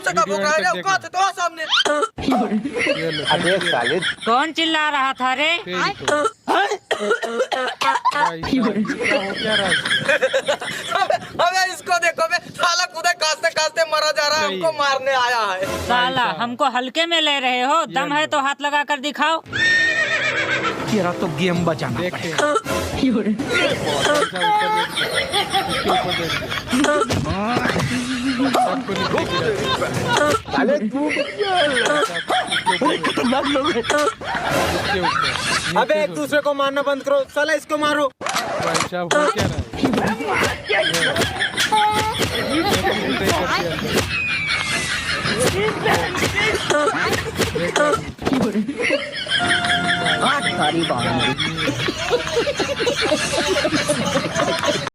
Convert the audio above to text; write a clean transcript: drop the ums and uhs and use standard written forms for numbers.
से कब हो रहा है? औकात है तो आ सामने। अबे साले कौन चिल्ला रहा था रे? अबे इसको देखो बे, साला खुदा कांसते कांसते मरा जा रहा है, हमको मारने आया है। साला हमको हल्के में ले रहे हो? दम है तो हाथ लगा कर दिखाओ। तेरा तो गेम बजाना पड़ेगा। साले तू खतरनाक लोग हैं। अबे एक दूसरे को मारना बंद करो, साला इसको मारो। सारी बात